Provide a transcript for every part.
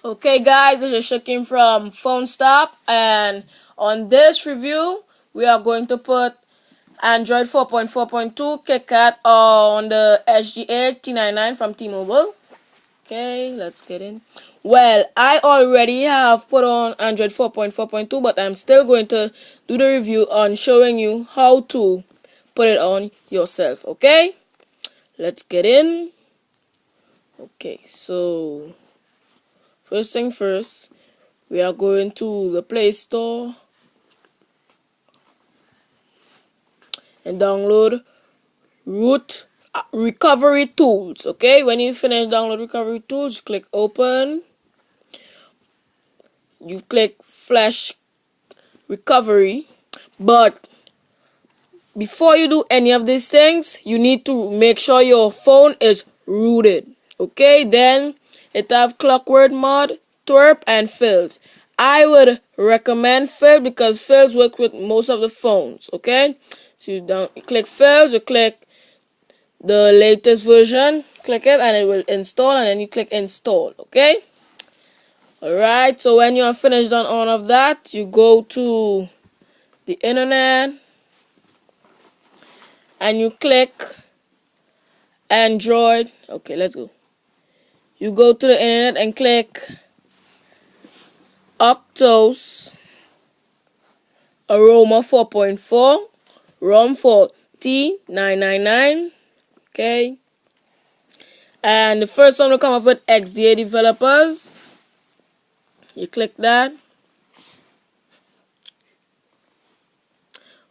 Okay guys, this is Shakim from Phone Stop, and on this review we are going to put Android 4.4.2 KitKat on the SGA T99 from T-Mobile. Okay, let's get in. Well, I already have put on Android 4.4.2, but I'm still going to do the review on showing you how to put it on yourself. Okay, let's get in. Okay, so first thing first, we are going to the Play Store and download root recovery tools. Okay, when you finish download recovery tools, click open. You click flash recovery, but before you do any of these things, you need to make sure your phone is rooted. Okay, then it have clockwork mod, twerp, and fills. I would recommend fill because fills work with most of the phones. Okay, so you click fills, you click the latest version, click it, and it will install, and then you click install. Okay, alright, so when you are finished on all of that, you go to the internet and you click Android. Okay, let's go. You go to the internet and click Octos Aroma 4.4 ROM for T999. Okay, and the first one will come up with XDA developers. You click that.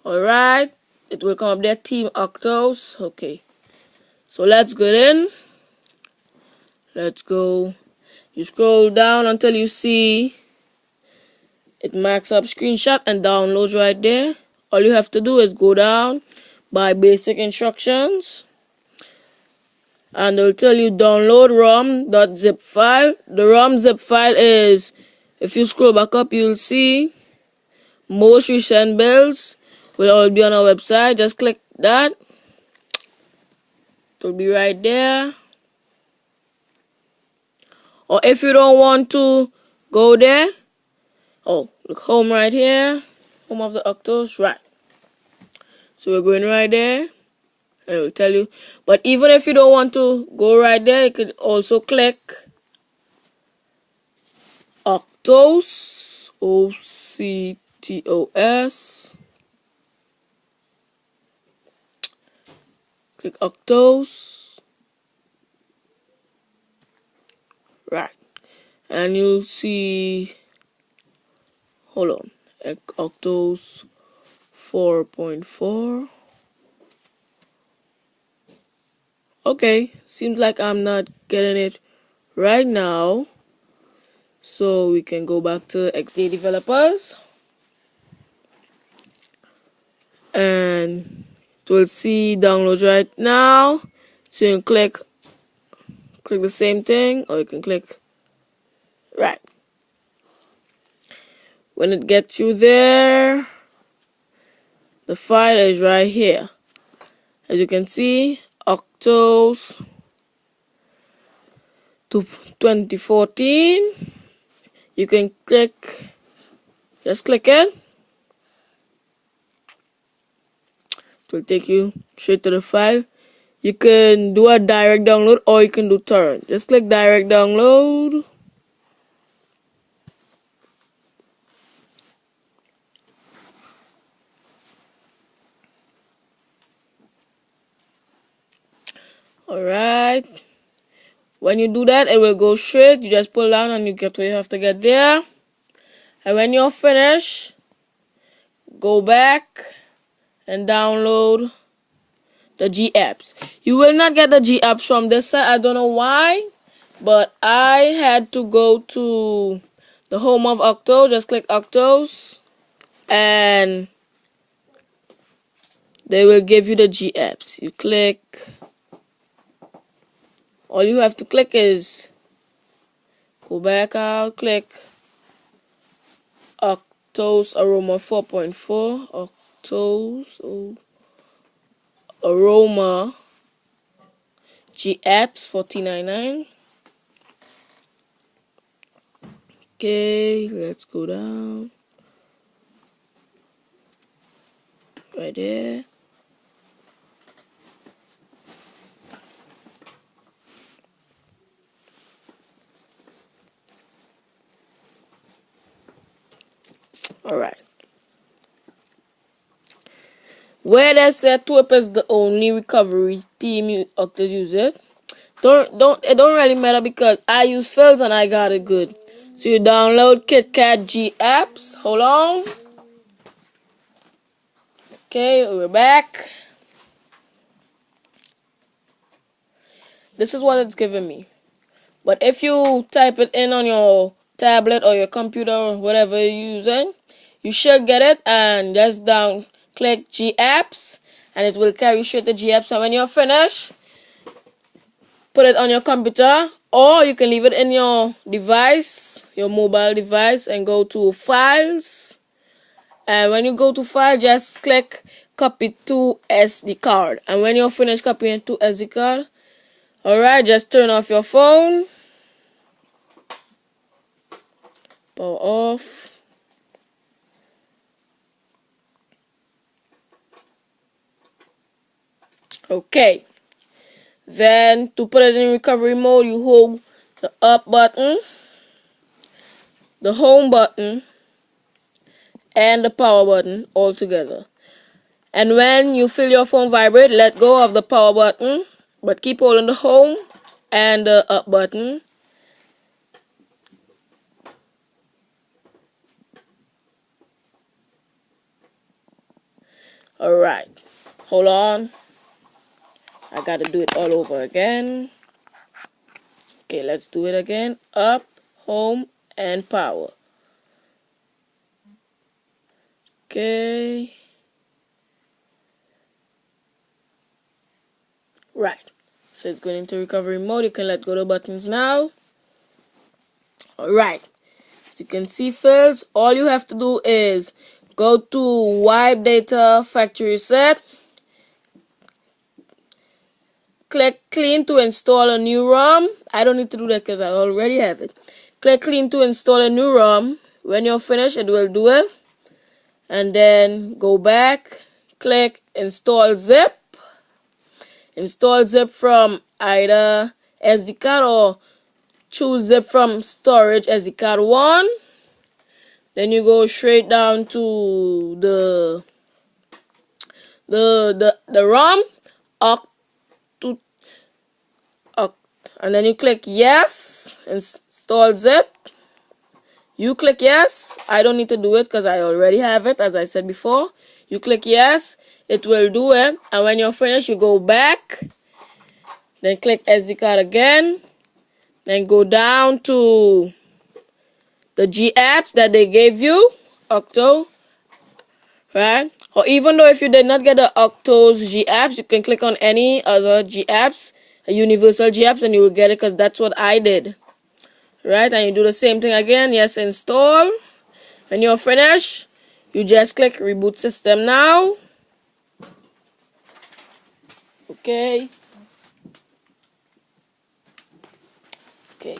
Alright, it will come up there, Team Octos. Okay, so let's get in. Let's go. You scroll down until you see it marks up screenshot and downloads right there. All you have to do is go down by basic instructions, and they'll tell you download rom.zip file. The rom zip file is, if you scroll back up, you'll see most recent builds will all be on our website. Just click that. It will be right there. Or if you don't want to go there, oh, look, home right here, home of the Octos, right. So we're going right there, and it will tell you. But even if you don't want to go right there, you could also click Octos, OCTOS. Click Octos, right, and you'll see. Hold on, Octos 4.4. Okay, seems like I'm not getting it right now, so we can go back to XDA developers, and it will see downloads right now. So you can click the same thing, or you can click right. When it gets you there, the file is right here. As you can see, Octos to 2014. You can just click it. It will take you straight to the file. You can do a direct download, or you can do torrent. Just click direct download. Alright, when you do that, it will go straight. You just pull down and you get where you have to get there. And when you're finished, go back and download the G apps. You will not get the G apps from this side. I don't know why, but I had to go to the home of Octos. Just click Octos, and they will give you the G apps. You click. All you have to click is go back out, click Octos Aroma 4.4, Octos Aroma G apps for T99. Okay, let's go down. Right there. Alright. Where they said TWIP is the only recovery theme you have to use it. It don't really matter because I use Fills and I got it good. So you download KitKat G apps. Hold on. Okay, we're back. This is what it's giving me. But if you type it in on your tablet or your computer or whatever you're using, you should get it, and just click G apps and it will carry you straight to G apps. And when you're finished, put it on your computer, or you can leave it in your device, your mobile device, and go to files. And when you go to file, just click copy to SD card. And when you're finished copying to SD card, alright, just turn off your phone. Power off. Okay. Then to put it in recovery mode, you hold the up button, the home button, and the power button all together. And when you feel your phone vibrate, let go of the power button, but keep holding the home and the up button. Alright, hold on. I gotta do it all over again. Okay, let's do it again. Up, home, and power. Okay. Right. So it's going into recovery mode. You can let go of the buttons now. Alright. As you can see, Fills, all you have to do is go to Wipe Data Factory Reset. Click Clean to install a new ROM. I don't need to do that because I already have it. Click Clean to install a new ROM. When you're finished, it will do it. And then go back. Click Install Zip. Install zip from either SD card or choose zip from storage SD card 1. Then you go straight down to the ROM and then you click yes, install zip. You click yes. I don't need to do it because I already have it, as I said before. You click yes, it will do it. And when you're finished, you go back. Then click SD card again. Then go down to the G apps that they gave you, Octo, right? Or even though if you did not get the Octo's G apps, you can click on any other G apps, a universal G apps, and you will get it because that's what I did, right? And you do the same thing again. Yes, install. When you're finished, you just click reboot system now. Okay. Okay.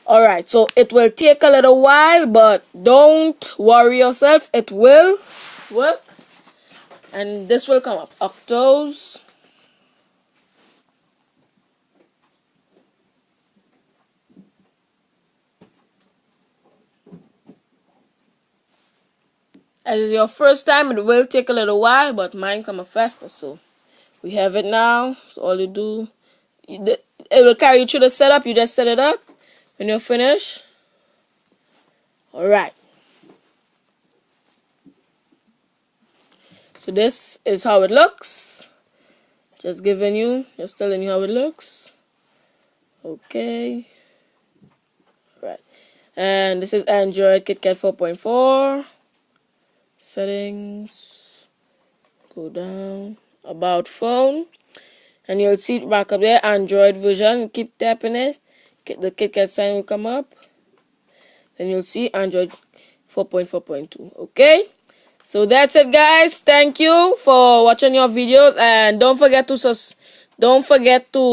Alright, so it will take a little while, but don't worry yourself, it will work. And this will come up. Octos. As it's your first time, it will take a little while, but mine come up faster. So we have it now. So all you do, it will carry you through the setup. You just set it up. When you're finished, alright. So this is how it looks. Just telling you how it looks. Okay. Right. And this is Android KitKat 4.4. Settings. Go down. About phone. And you'll see it back up there. Android version. Keep tapping it. The KitKat sign will come up. Then you'll see Android 4.4.2. Okay. So that's it, guys. Thank you for watching your videos, and don't forget to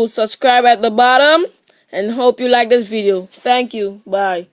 subscribe at the bottom and hope you like this video. Thank you. Bye.